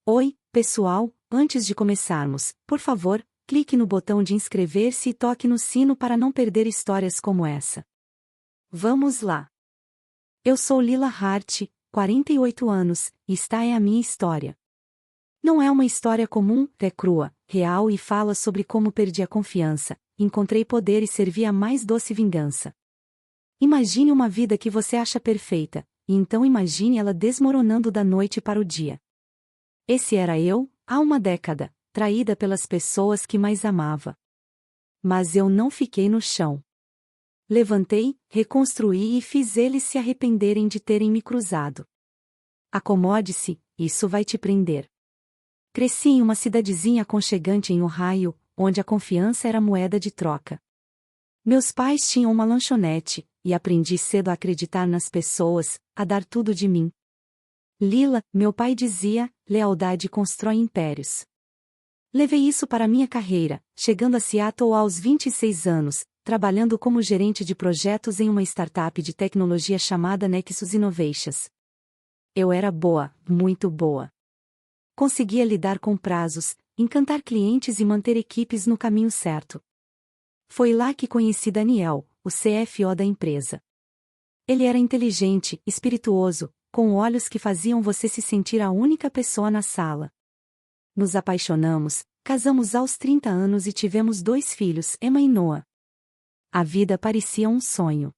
Oi, pessoal, antes de começarmos, por favor, clique no botão de inscrever-se e toque no sino para não perder histórias como essa. Vamos lá! Eu sou Lila Hart, 48 anos, e esta é a minha história. Não é uma história comum, é crua, real e fala sobre como perdi a confiança, encontrei poder e servi a mais doce vingança. Imagine uma vida que você acha perfeita, e então imagine ela desmoronando da noite para o dia. Esse era eu, há uma década, traída pelas pessoas que mais amava. Mas eu não fiquei no chão. Levantei, reconstruí e fiz eles se arrependerem de terem me cruzado. Acomode-se, isso vai te prender. Cresci em uma cidadezinha aconchegante em Ohio, onde a confiança era moeda de troca. Meus pais tinham uma lanchonete, e aprendi cedo a acreditar nas pessoas, a dar tudo de mim. Lila, meu pai dizia, lealdade constrói impérios. Levei isso para minha carreira, chegando a Seattle aos 26 anos, trabalhando como gerente de projetos em uma startup de tecnologia chamada Nexus Innovations. Eu era boa, muito boa. Conseguia lidar com prazos, encantar clientes e manter equipes no caminho certo. Foi lá que conheci Daniel, o CFO da empresa. Ele era inteligente, espirituoso, com olhos que faziam você se sentir a única pessoa na sala. Nos apaixonamos, casamos aos 30 anos e tivemos 2 filhos, Emma e Noah. A vida parecia um sonho.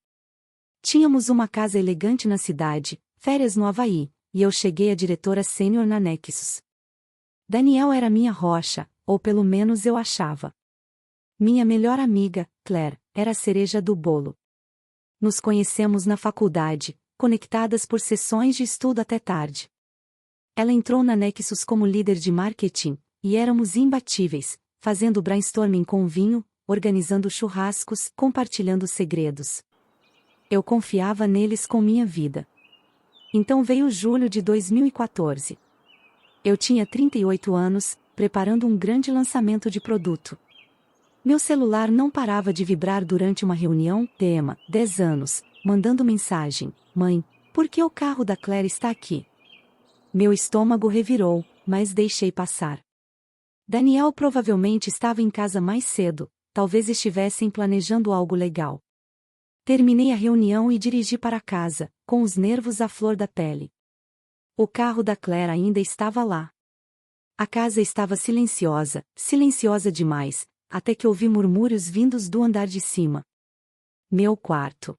Tínhamos uma casa elegante na cidade, férias no Havaí, e eu cheguei a diretora sênior na Nexus. Daniel era minha rocha, ou pelo menos eu achava. Minha melhor amiga, Claire, era a cereja do bolo. Nos conhecemos na faculdade, conectadas por sessões de estudo até tarde. Ela entrou na Nexus como líder de marketing, e éramos imbatíveis, fazendo brainstorming com vinho, organizando churrascos, compartilhando segredos. Eu confiava neles com minha vida. Então veio julho de 2014. Eu tinha 38 anos, preparando um grande lançamento de produto. Meu celular não parava de vibrar durante uma reunião, Emma, 10 anos, mandando mensagem: Mãe, por que o carro da Claire está aqui? Meu estômago revirou, mas deixei passar. Daniel provavelmente estava em casa mais cedo, talvez estivessem planejando algo legal. Terminei a reunião e dirigi para casa, com os nervos à flor da pele. O carro da Claire ainda estava lá. A casa estava silenciosa, silenciosa demais, até que ouvi murmúrios vindos do andar de cima. Meu quarto.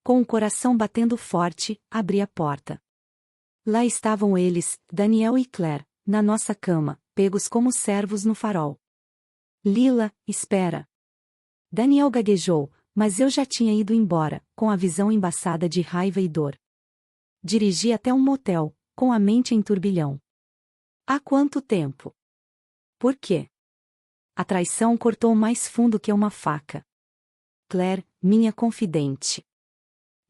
Com o coração batendo forte, abri a porta. Lá estavam eles, Daniel e Claire, na nossa cama, pegos como servos no farol. Lila, espera. Daniel gaguejou, mas eu já tinha ido embora, com a visão embaçada de raiva e dor. Dirigi até um motel, com a mente em turbilhão. Há quanto tempo? Por quê? A traição cortou mais fundo que uma faca. Claire, minha confidente.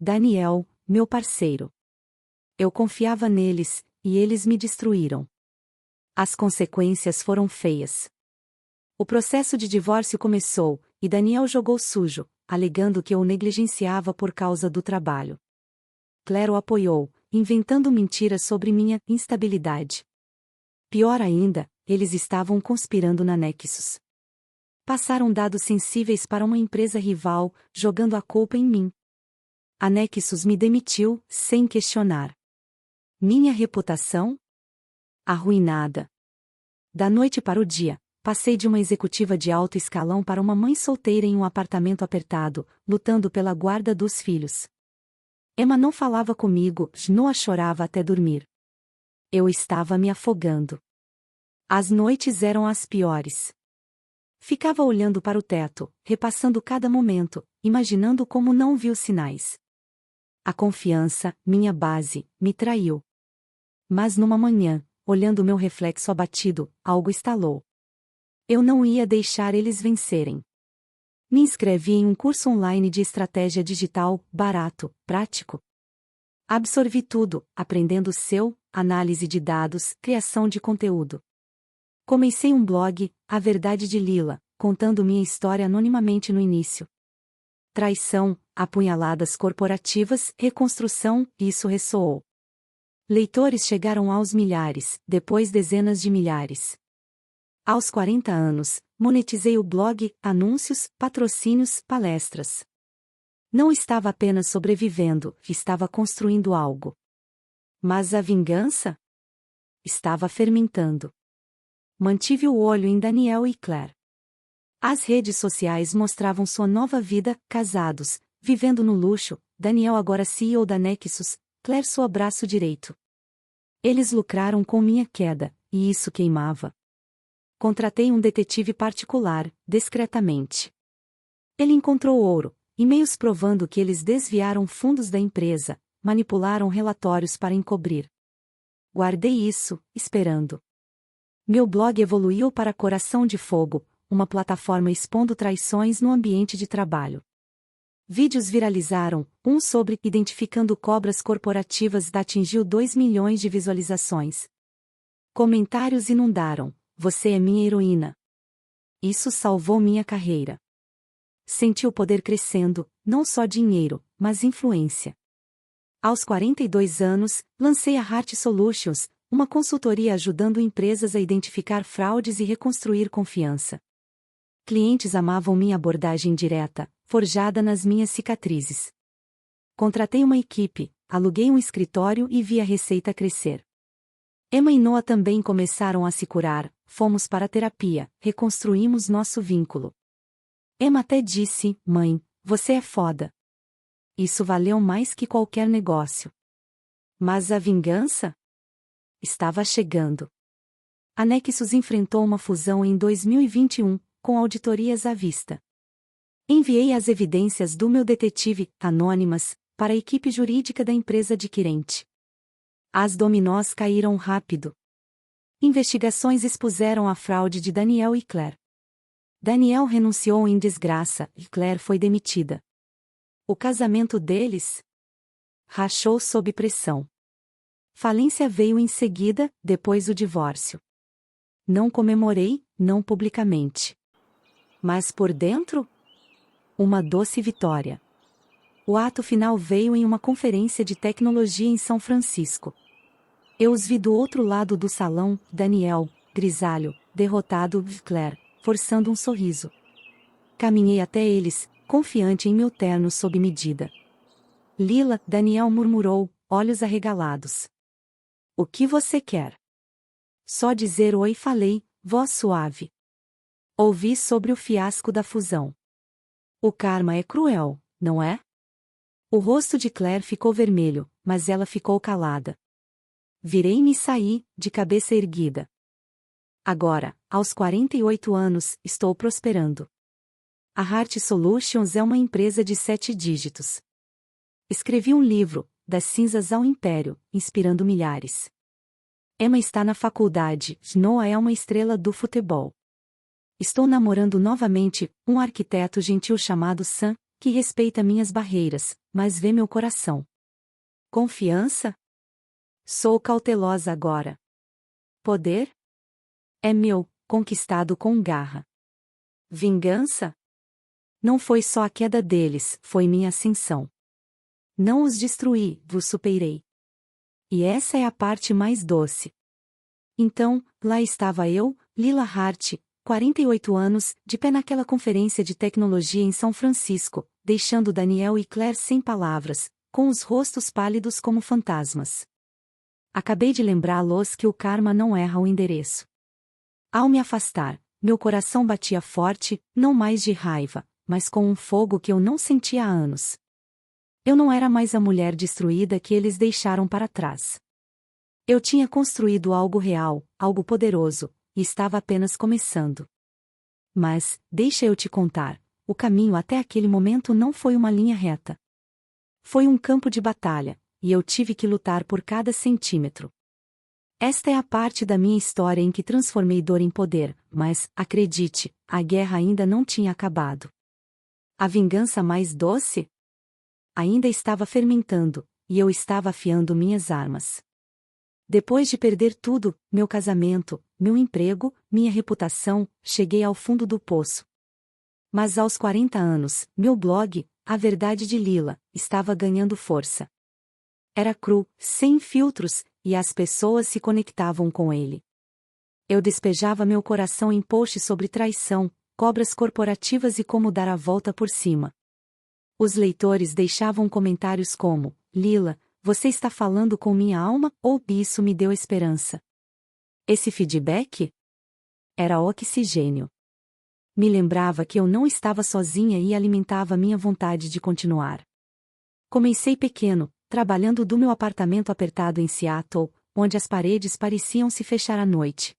Daniel, meu parceiro. Eu confiava neles, e eles me destruíram. As consequências foram feias. O processo de divórcio começou, e Daniel jogou sujo, alegando que eu o negligenciava por causa do trabalho. Claire o apoiou, inventando mentiras sobre minha instabilidade. Pior ainda, eles estavam conspirando na Nexus. Passaram dados sensíveis para uma empresa rival, jogando a culpa em mim. A Nexus me demitiu, sem questionar. Minha reputação? Arruinada. Da noite para o dia, passei de uma executiva de alto escalão para uma mãe solteira em um apartamento apertado, lutando pela guarda dos filhos. Emma não falava comigo, Noah chorava até dormir. Eu estava me afogando. As noites eram as piores. Ficava olhando para o teto, repassando cada momento, imaginando como não vi os sinais. A confiança, minha base, me traiu. Mas numa manhã, olhando meu reflexo abatido, algo estalou. Eu não ia deixar eles vencerem. Me inscrevi em um curso online de estratégia digital, barato, prático. Absorvi tudo, aprendendo SEO, análise de dados, criação de conteúdo. Comecei um blog, A Verdade de Lila, contando minha história anonimamente no início. Traição, apunhaladas corporativas, reconstrução, isso ressoou. Leitores chegaram aos milhares, depois dezenas de milhares. Aos 40 anos, monetizei o blog, anúncios, patrocínios, palestras. Não estava apenas sobrevivendo, estava construindo algo. Mas a vingança? Estava fermentando. Mantive o olho em Daniel e Claire. As redes sociais mostravam sua nova vida, casados, vivendo no luxo, Daniel agora CEO da Nexus, Claire seu braço direito. Eles lucraram com minha queda, e isso queimava. Contratei um detetive particular, discretamente. Ele encontrou ouro, e-mails provando que eles desviaram fundos da empresa, manipularam relatórios para encobrir. Guardei isso, esperando. Meu blog evoluiu para Coração de Fogo, uma plataforma expondo traições no ambiente de trabalho. Vídeos viralizaram, um sobre identificando cobras corporativas atingiu 2 milhões de visualizações. Comentários inundaram, você é minha heroína. Isso salvou minha carreira. Senti o poder crescendo, não só dinheiro, mas influência. Aos 42 anos, lancei a Heart Solutions, uma consultoria ajudando empresas a identificar fraudes e reconstruir confiança. Clientes amavam minha abordagem direta, forjada nas minhas cicatrizes. Contratei uma equipe, aluguei um escritório e vi a receita crescer. Emma e Noah também começaram a se curar, fomos para a terapia, reconstruímos nosso vínculo. Emma até disse, mãe, você é foda. Isso valeu mais que qualquer negócio. Mas a vingança? Estava chegando. A Nexus enfrentou uma fusão em 2021, com auditorias à vista. Enviei as evidências do meu detetive, anônimas, para a equipe jurídica da empresa adquirente. As dominós caíram rápido. Investigações expuseram a fraude de Daniel e Claire. Daniel renunciou em desgraça e Claire foi demitida. O casamento deles rachou sob pressão. Falência veio em seguida, depois o divórcio. Não comemorei, não publicamente. Mas por dentro? Uma doce vitória. O ato final veio em uma conferência de tecnologia em São Francisco. Eu os vi do outro lado do salão, Daniel, grisalho, derrotado, Claire, forçando um sorriso. Caminhei até eles, confiante em meu terno sob medida. Lila, Daniel murmurou, olhos arregalados. O que você quer? Só dizer oi falei, voz suave. Ouvi sobre o fiasco da fusão. O karma é cruel, não é? O rosto de Claire ficou vermelho, mas ela ficou calada. Virei-me e saí, de cabeça erguida. Agora, aos 48 anos, estou prosperando. A Heart Solutions é uma empresa de 7 dígitos. Escrevi um livro, Das Cinzas ao Império, inspirando milhares. Emma está na faculdade, Noah é uma estrela do futebol. Estou namorando novamente um arquiteto gentil chamado Sam, que respeita minhas barreiras, mas vê meu coração. Confiança? Sou cautelosa agora. Poder? É meu, conquistado com garra. Vingança? Não foi só a queda deles, foi minha ascensão. Não os destruí, vos superei. E essa é a parte mais doce. Então, lá estava eu, Lila Hart, 48 anos, de pé naquela conferência de tecnologia em São Francisco, deixando Daniel e Claire sem palavras, com os rostos pálidos como fantasmas. Acabei de lembrá-los que o karma não erra o endereço. Ao me afastar, meu coração batia forte, não mais de raiva, mas com um fogo que eu não sentia há anos. Eu não era mais a mulher destruída que eles deixaram para trás. Eu tinha construído algo real, algo poderoso, e estava apenas começando. Mas, deixa eu te contar, o caminho até aquele momento não foi uma linha reta. Foi um campo de batalha, e eu tive que lutar por cada centímetro. Esta é a parte da minha história em que transformei dor em poder, mas, acredite, a guerra ainda não tinha acabado. A vingança mais doce? Ainda estava fermentando, e eu estava afiando minhas armas. Depois de perder tudo, meu casamento, meu emprego, minha reputação, cheguei ao fundo do poço. Mas aos 40 anos, meu blog, A Verdade de Lila, estava ganhando força. Era cru, sem filtros, e as pessoas se conectavam com ele. Eu despejava meu coração em posts sobre traição, cobras corporativas e como dar a volta por cima. Os leitores deixavam comentários como: Lila, você está falando com minha alma, ou isso me deu esperança. Esse feedback era oxigênio. Me lembrava que eu não estava sozinha e alimentava minha vontade de continuar. Comecei pequeno, trabalhando do meu apartamento apertado em Seattle, onde as paredes pareciam se fechar à noite.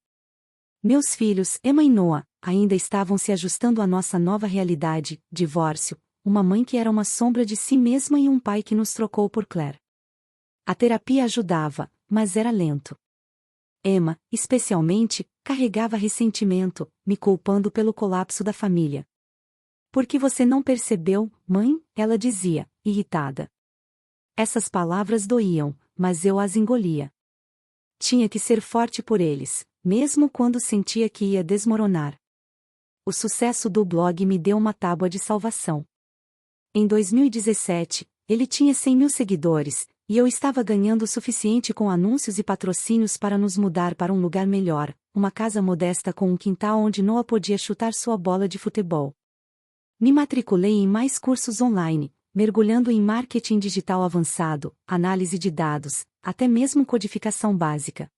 Meus filhos, Emma e Noah, ainda estavam se ajustando à nossa nova realidade: divórcio, uma mãe que era uma sombra de si mesma e um pai que nos trocou por Claire. A terapia ajudava, mas era lento. Emma, especialmente, carregava ressentimento, me culpando pelo colapso da família. Por que você não percebeu, mãe? Ela dizia, irritada. Essas palavras doíam, mas eu as engolia. Tinha que ser forte por eles, mesmo quando sentia que ia desmoronar. O sucesso do blog me deu uma tábua de salvação. Em 2017, ele tinha 100.000 seguidores, e eu estava ganhando o suficiente com anúncios e patrocínios para nos mudar para um lugar melhor, uma casa modesta com um quintal onde Noah podia chutar sua bola de futebol. Me matriculei em mais cursos online, mergulhando em marketing digital avançado, análise de dados, até mesmo codificação básica.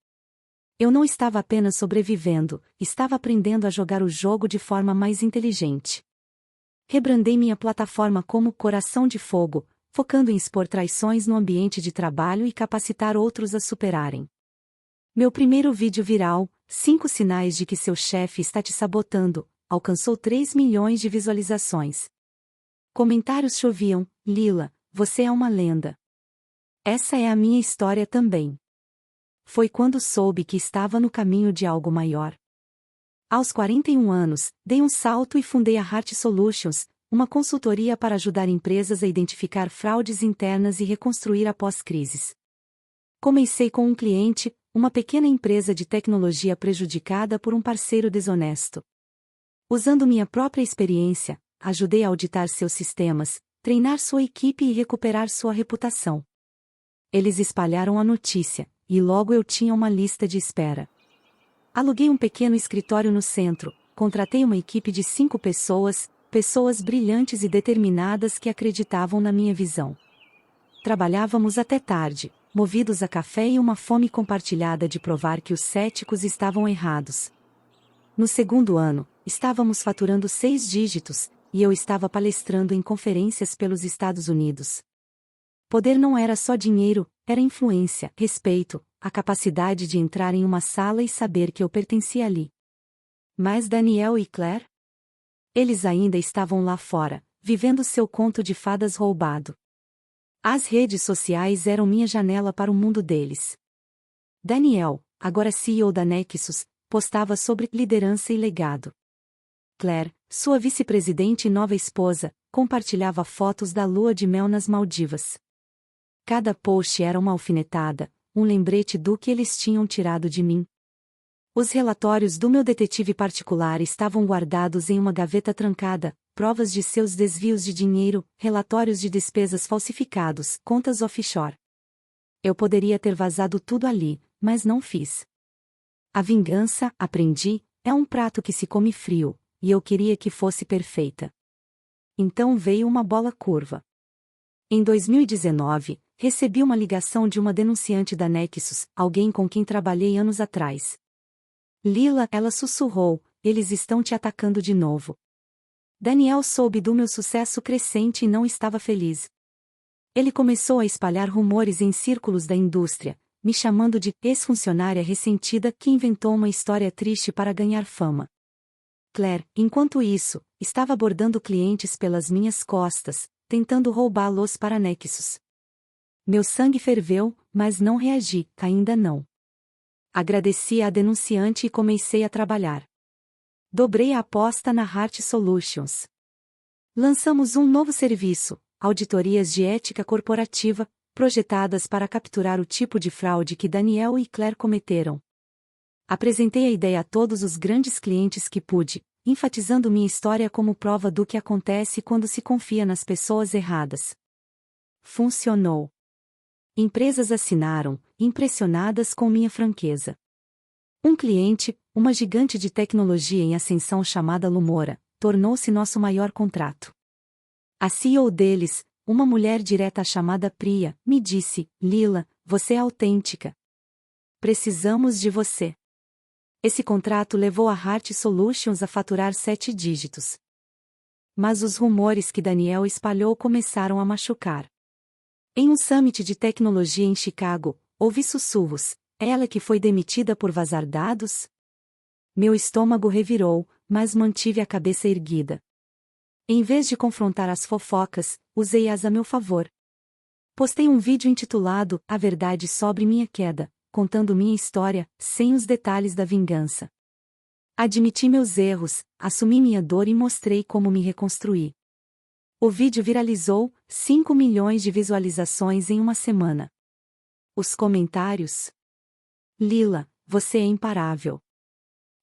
Eu não estava apenas sobrevivendo, estava aprendendo a jogar o jogo de forma mais inteligente. Rebrandei minha plataforma como Coração de Fogo, focando em expor traições no ambiente de trabalho e capacitar outros a superarem. Meu primeiro vídeo viral, 5 sinais de que seu chefe está te sabotando, alcançou 3 milhões de visualizações. Comentários choviam: Lila, você é uma lenda. Essa é a minha história também. Foi quando soube que estava no caminho de algo maior. Aos 41 anos, dei um salto e fundei a Heart Solutions, uma consultoria para ajudar empresas a identificar fraudes internas e reconstruir após crises. Comecei com um cliente, uma pequena empresa de tecnologia prejudicada por um parceiro desonesto. Usando minha própria experiência, ajudei a auditar seus sistemas, treinar sua equipe e recuperar sua reputação. Eles espalharam a notícia, e logo eu tinha uma lista de espera. Aluguei um pequeno escritório no centro, contratei uma equipe de 5 pessoas, pessoas brilhantes e determinadas que acreditavam na minha visão. Trabalhávamos até tarde, movidos a café e uma fome compartilhada de provar que os céticos estavam errados. No segundo ano, estávamos faturando 6 dígitos, e eu estava palestrando em conferências pelos Estados Unidos. Poder não era só dinheiro, era influência, respeito, a capacidade de entrar em uma sala e saber que eu pertencia ali. Mas Daniel e Claire? Eles ainda estavam lá fora, vivendo seu conto de fadas roubado. As redes sociais eram minha janela para o mundo deles. Daniel, agora CEO da Nexus, postava sobre liderança e legado. Claire, sua vice-presidente e nova esposa, compartilhava fotos da lua de mel nas Maldivas. Cada post era uma alfinetada, um lembrete do que eles tinham tirado de mim. Os relatórios do meu detetive particular estavam guardados em uma gaveta trancada, provas de seus desvios de dinheiro, relatórios de despesas falsificados, contas offshore. Eu poderia ter vazado tudo ali, mas não fiz. A vingança, aprendi, é um prato que se come frio, e eu queria que fosse perfeita. Então veio uma bola curva. Em 2019, recebi uma ligação de uma denunciante da Nexus, alguém com quem trabalhei anos atrás. Lila, ela sussurrou, eles estão te atacando de novo. Daniel soube do meu sucesso crescente e não estava feliz. Ele começou a espalhar rumores em círculos da indústria, me chamando de ex-funcionária ressentida que inventou uma história triste para ganhar fama. Claire, enquanto isso, estava abordando clientes pelas minhas costas, tentando roubá-los para Nexus. Meu sangue ferveu, mas não reagi, ainda não. Agradeci à denunciante e comecei a trabalhar. Dobrei a aposta na Heart Solutions. Lançamos um novo serviço, auditorias de ética corporativa, projetadas para capturar o tipo de fraude que Daniel e Claire cometeram. Apresentei a ideia a todos os grandes clientes que pude, enfatizando minha história como prova do que acontece quando se confia nas pessoas erradas. Funcionou. Empresas assinaram, impressionadas com minha franqueza. Um cliente, uma gigante de tecnologia em ascensão chamada Lumora, tornou-se nosso maior contrato. A CEO deles, uma mulher direta chamada Priya, me disse: Lila, você é autêntica. Precisamos de você. Esse contrato levou a Heart Solutions a faturar 7 dígitos. Mas os rumores que Daniel espalhou começaram a machucar. Em um summit de tecnologia em Chicago, ouvi sussurros: ela que foi demitida por vazar dados? Meu estômago revirou, mas mantive a cabeça erguida. Em vez de confrontar as fofocas, usei-as a meu favor. Postei um vídeo intitulado A Verdade sobre Minha Queda, contando minha história, sem os detalhes da vingança. Admiti meus erros, assumi minha dor e mostrei como me reconstruí. O vídeo viralizou, 5 milhões de visualizações em uma semana. Os comentários: Lila, você é imparável.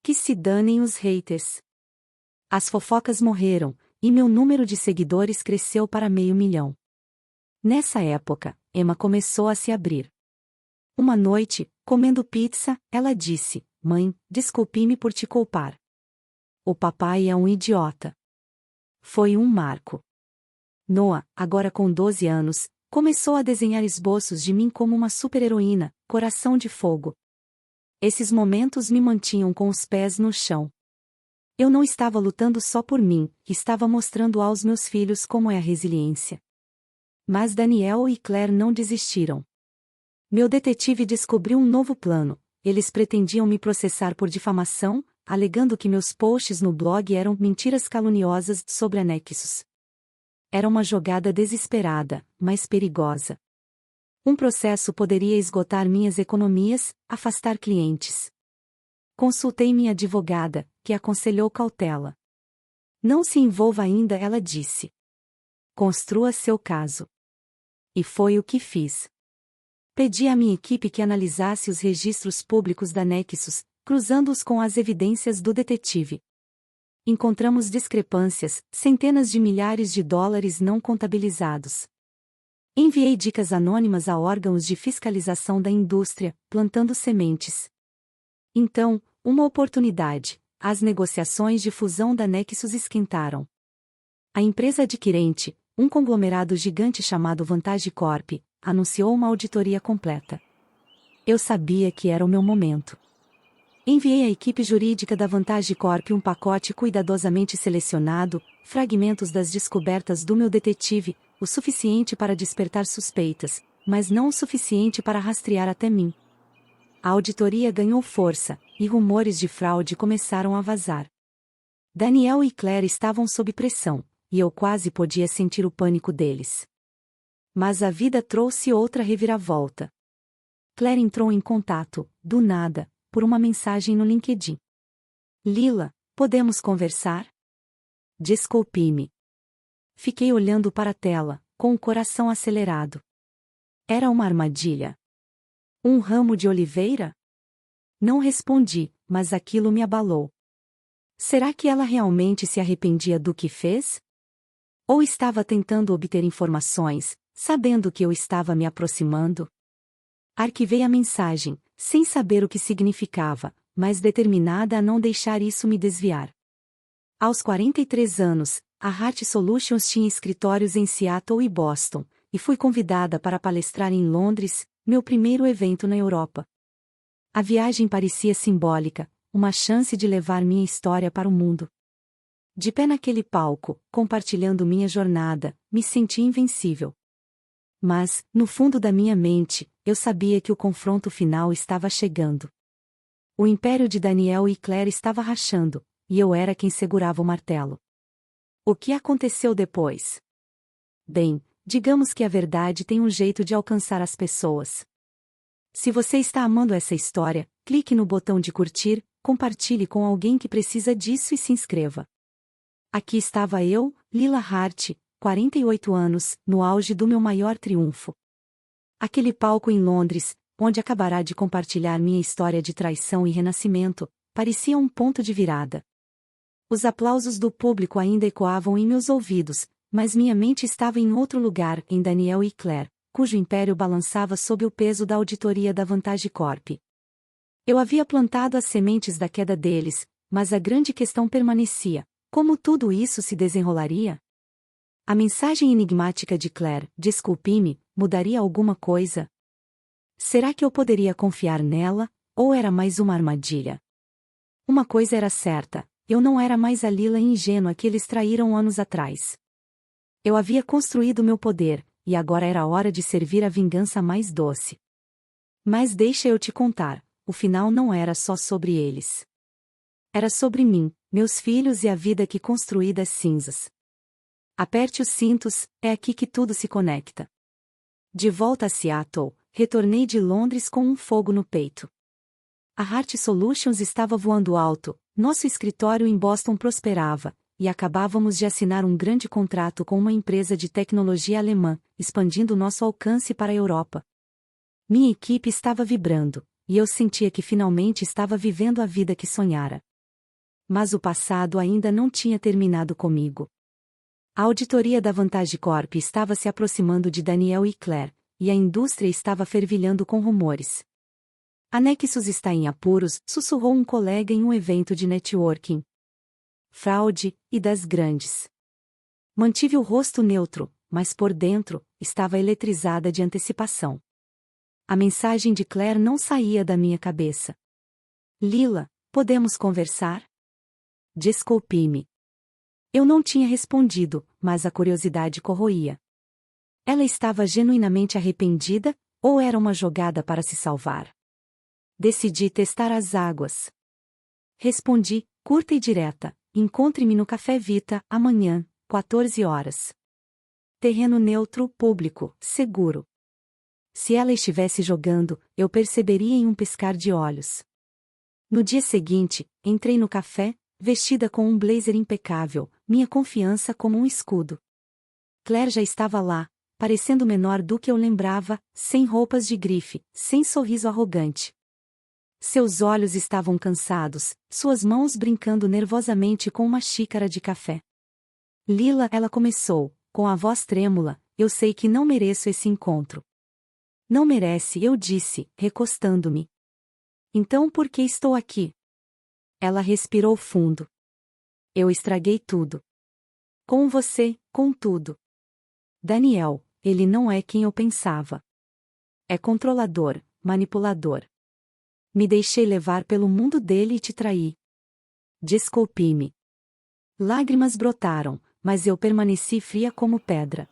Que se danem os haters. As fofocas morreram, e meu número de seguidores cresceu para 500.000. Nessa época, Emma começou a se abrir. Uma noite, comendo pizza, ela disse: Mãe, desculpe-me por te culpar. O papai é um idiota. Foi um marco. Noah, agora com 12 anos, começou a desenhar esboços de mim como uma super-heroína, coração de fogo. Esses momentos me mantinham com os pés no chão. Eu não estava lutando só por mim, estava mostrando aos meus filhos como é a resiliência. Mas Daniel e Claire não desistiram. Meu detetive descobriu um novo plano. Eles pretendiam me processar por difamação, alegando que meus posts no blog eram mentiras caluniosas sobre a Nexus. Era uma jogada desesperada, mas perigosa. Um processo poderia esgotar minhas economias, afastar clientes. Consultei minha advogada, que aconselhou cautela. Não se envolva ainda, ela disse. Construa seu caso. E foi o que fiz. Pedi à minha equipe que analisasse os registros públicos da Nexus, cruzando-os com as evidências do detetive. Encontramos discrepâncias, centenas de milhares de dólares não contabilizados. Enviei dicas anônimas a órgãos de fiscalização da indústria, plantando sementes. Então, uma oportunidade: as negociações de fusão da Nexus esquentaram. A empresa adquirente, um conglomerado gigante chamado Vantage Corp, anunciou uma auditoria completa. Eu sabia que era o meu momento. Enviei à equipe jurídica da Vantage Corp um pacote cuidadosamente selecionado, fragmentos das descobertas do meu detetive, o suficiente para despertar suspeitas, mas não o suficiente para rastrear até mim. A auditoria ganhou força, e rumores de fraude começaram a vazar. Daniel e Claire estavam sob pressão, e eu quase podia sentir o pânico deles. Mas a vida trouxe outra reviravolta. Claire entrou em contato, do nada, por uma mensagem no LinkedIn. Lila, podemos conversar? Desculpe-me. Fiquei olhando para a tela, com o coração acelerado. Era uma armadilha. Um ramo de oliveira? Não respondi, mas aquilo me abalou. Será que ela realmente se arrependia do que fez? Ou estava tentando obter informações, sabendo que eu estava me aproximando? Arquivei a mensagem, sem saber o que significava, mas determinada a não deixar isso me desviar. Aos 43 anos, a Heart Solutions tinha escritórios em Seattle e Boston, e fui convidada para palestrar em Londres, meu primeiro evento na Europa. A viagem parecia simbólica, uma chance de levar minha história para o mundo. De pé naquele palco, compartilhando minha jornada, me senti invencível. Mas, no fundo da minha mente, eu sabia que o confronto final estava chegando. O império de Daniel e Claire estava rachando, e eu era quem segurava o martelo. O que aconteceu depois? Bem, digamos que a verdade tem um jeito de alcançar as pessoas. Se você está amando essa história, clique no botão de curtir, compartilhe com alguém que precisa disso e se inscreva. Aqui estava eu, Lila Hart, 48 anos, no auge do meu maior triunfo. Aquele palco em Londres, onde acabará de compartilhar minha história de traição e renascimento, parecia um ponto de virada. Os aplausos do público ainda ecoavam em meus ouvidos, mas minha mente estava em outro lugar, em Daniel e Claire, cujo império balançava sob o peso da auditoria da Vantage Corp. Eu havia plantado as sementes da queda deles, mas a grande questão permanecia: como tudo isso se desenrolaria? A mensagem enigmática de Claire, desculpe-me, mudaria alguma coisa? Será que eu poderia confiar nela, ou era mais uma armadilha? Uma coisa era certa: eu não era mais a Lila ingênua que eles traíram anos atrás. Eu havia construído meu poder, e agora era hora de servir a vingança mais doce. Mas deixa eu te contar, o final não era só sobre eles. Era sobre mim, meus filhos e a vida que construí das cinzas. Aperte os cintos, é aqui que tudo se conecta. De volta a Seattle, retornei de Londres com um fogo no peito. A Heart Solutions estava voando alto, nosso escritório em Boston prosperava, e acabávamos de assinar um grande contrato com uma empresa de tecnologia alemã, expandindo nosso alcance para a Europa. Minha equipe estava vibrando, e eu sentia que finalmente estava vivendo a vida que sonhara. Mas o passado ainda não tinha terminado comigo. A auditoria da Vantage Corp estava se aproximando de Daniel e Claire, e a indústria estava fervilhando com rumores. A Nexus está em apuros, sussurrou um colega em um evento de networking. Fraude, e das grandes. Mantive o rosto neutro, mas por dentro, estava eletrizada de antecipação. A mensagem de Claire não saía da minha cabeça. Lila, podemos conversar? Desculpe-me. Eu não tinha respondido, mas a curiosidade corroía. Ela estava genuinamente arrependida, ou era uma jogada para se salvar? Decidi testar as águas. Respondi, curta e direta: encontre-me no Café Vita, amanhã, 14 horas. Terreno neutro, público, seguro. Se ela estivesse jogando, eu perceberia em um piscar de olhos. No dia seguinte, entrei no café, vestida com um blazer impecável, minha confiança como um escudo. Claire já estava lá, parecendo menor do que eu lembrava, sem roupas de grife, sem sorriso arrogante. Seus olhos estavam cansados, suas mãos brincando nervosamente com uma xícara de café. Lila, ela começou, com a voz trêmula: eu sei que não mereço esse encontro. Não merece, eu disse, recostando-me. Então por que estou aqui? Ela respirou fundo. Eu estraguei tudo. Com você, com tudo. Daniel, ele não é quem eu pensava. É controlador, manipulador. Me deixei levar pelo mundo dele e te traí. Desculpe-me. Lágrimas brotaram, mas eu permaneci fria como pedra.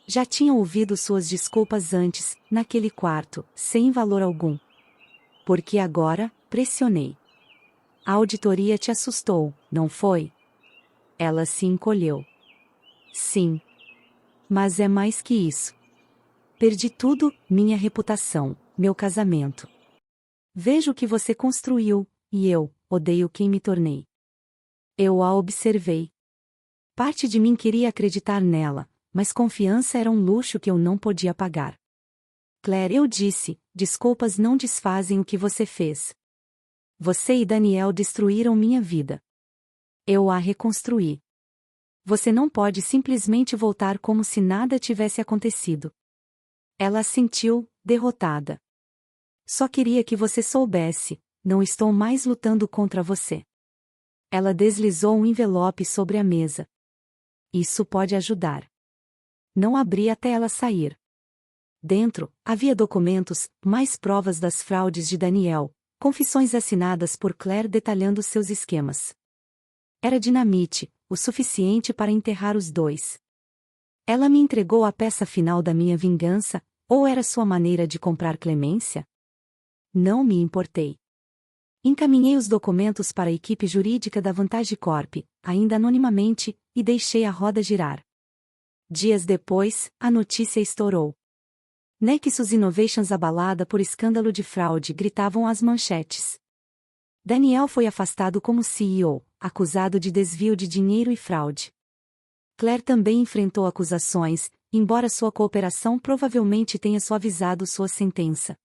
Já tinha ouvido suas desculpas antes, naquele quarto, sem valor algum. Porque agora, pressionei. A auditoria te assustou, não foi? Ela se encolheu. Sim. Mas é mais que isso. Perdi tudo, minha reputação, meu casamento. Vejo o que você construiu, e eu odeio quem me tornei. Eu a observei. Parte de mim queria acreditar nela, mas confiança era um luxo que eu não podia pagar. Claire, eu disse, desculpas não desfazem o que você fez. Você e Daniel destruíram minha vida. Eu a reconstruí. Você não pode simplesmente voltar como se nada tivesse acontecido. Ela assentiu, derrotada. Só queria que você soubesse, não estou mais lutando contra você. Ela deslizou um envelope sobre a mesa. Isso pode ajudar. Não abri até ela sair. Dentro, havia documentos, mais provas das fraudes de Daniel, confissões assinadas por Claire detalhando seus esquemas. Era dinamite, o suficiente para enterrar os dois. Ela me entregou a peça final da minha vingança, ou era sua maneira de comprar clemência? Não me importei. Encaminhei os documentos para a equipe jurídica da Vantage Corp, ainda anonimamente, e deixei a roda girar. Dias depois, a notícia estourou. Nexus Innovations abalada por escândalo de fraude, gritavam as manchetes. Daniel foi afastado como CEO, acusado de desvio de dinheiro e fraude. Claire também enfrentou acusações, embora sua cooperação provavelmente tenha suavizado sua sentença.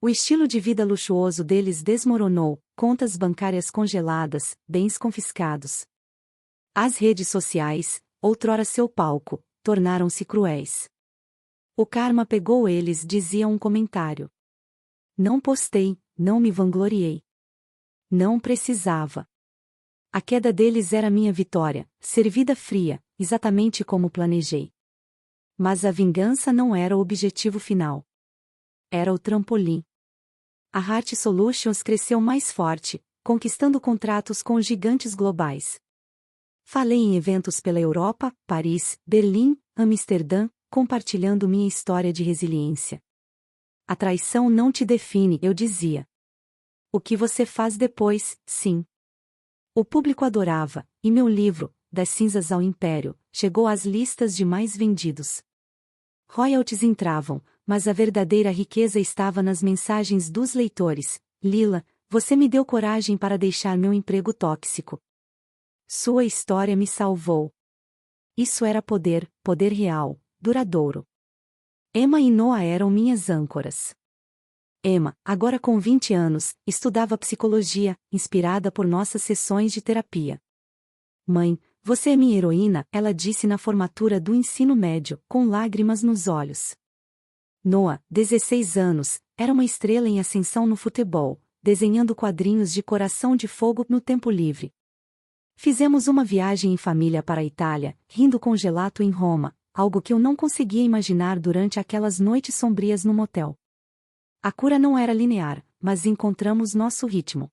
O estilo de vida luxuoso deles desmoronou, contas bancárias congeladas, bens confiscados. As redes sociais, outrora seu palco, tornaram-se cruéis. O karma pegou eles, dizia um comentário. Não postei, não me vangloriei. Não precisava. A queda deles era minha vitória, servida fria, exatamente como planejei. Mas a vingança não era o objetivo final. Era o trampolim. A Heart Solutions cresceu mais forte, conquistando contratos com gigantes globais. Falei em eventos pela Europa, Paris, Berlim, Amsterdã, compartilhando minha história de resiliência. A traição não te define, eu dizia. O que você faz depois, sim. O público adorava, e meu livro, Das Cinzas ao Império, chegou às listas de mais vendidos. Royalties entravam, mas a verdadeira riqueza estava nas mensagens dos leitores. Lila, você me deu coragem para deixar meu emprego tóxico. Sua história me salvou. Isso era poder, poder real, duradouro. Emma e Noah eram minhas âncoras. Emma, agora com 20 anos, estudava psicologia, inspirada por nossas sessões de terapia. Mãe, você é minha heroína, ela disse na formatura do ensino médio, com lágrimas nos olhos. Noah, 16 anos, era uma estrela em ascensão no futebol, desenhando quadrinhos de coração de fogo no tempo livre. Fizemos uma viagem em família para a Itália, rindo com gelato em Roma, algo que eu não conseguia imaginar durante aquelas noites sombrias no motel. A cura não era linear, mas encontramos nosso ritmo.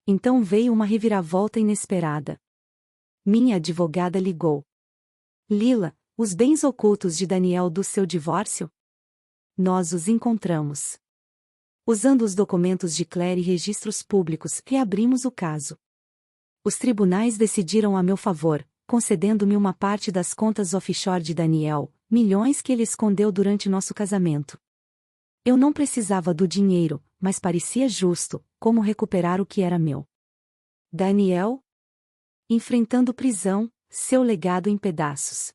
Então veio uma reviravolta inesperada. Minha advogada ligou. Lila, os bens ocultos de Daniel do seu divórcio? Nós os encontramos. Usando os documentos de Claire e registros públicos, reabrimos o caso. Os tribunais decidiram a meu favor, concedendo-me uma parte das contas offshore de Daniel, milhões que ele escondeu durante nosso casamento. Eu não precisava do dinheiro, mas parecia justo, como recuperar o que era meu. Daniel? Enfrentando prisão, seu legado em pedaços.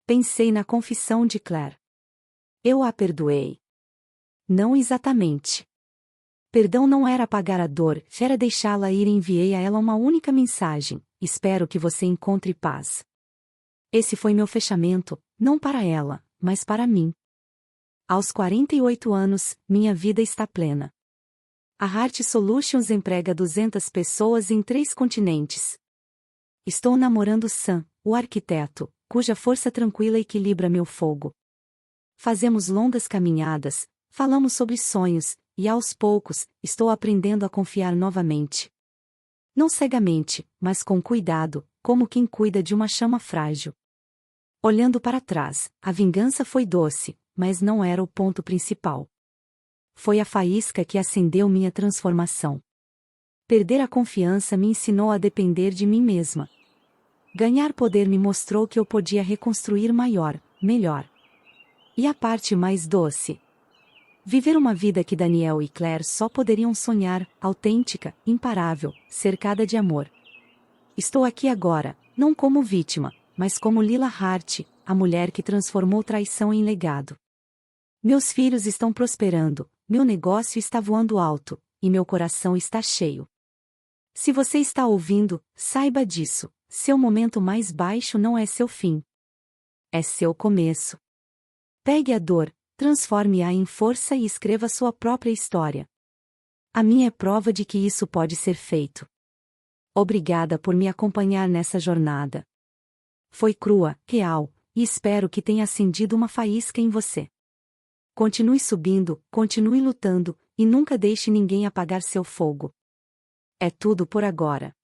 Pensei na confissão de Claire. Eu a perdoei. Não exatamente. Perdão não era apagar a dor, era deixá-la ir e enviei a ela uma única mensagem: espero que você encontre paz. Esse foi meu fechamento, não para ela, mas para mim. Aos 48 anos, minha vida está plena. A Heart Solutions emprega 200 pessoas em 3 continentes. Estou namorando Sam, o arquiteto, cuja força tranquila equilibra meu fogo. Fazemos longas caminhadas, falamos sobre sonhos, e aos poucos, estou aprendendo a confiar novamente. Não cegamente, mas com cuidado, como quem cuida de uma chama frágil. Olhando para trás, a vingança foi doce, mas não era o ponto principal. Foi a faísca que acendeu minha transformação. Perder a confiança me ensinou a depender de mim mesma. Ganhar poder me mostrou que eu podia reconstruir maior, melhor. E a parte mais doce? Viver uma vida que Daniel e Claire só poderiam sonhar, autêntica, imparável, cercada de amor. Estou aqui agora, não como vítima, mas como Lila Hart, a mulher que transformou traição em legado. Meus filhos estão prosperando, meu negócio está voando alto, e meu coração está cheio. Se você está ouvindo, saiba disso, seu momento mais baixo não é seu fim. É seu começo. Pegue a dor, transforme-a em força e escreva sua própria história. A minha é prova de que isso pode ser feito. Obrigada por me acompanhar nessa jornada. Foi crua, real, e espero que tenha acendido uma faísca em você. Continue subindo, continue lutando, e nunca deixe ninguém apagar seu fogo. É tudo por agora.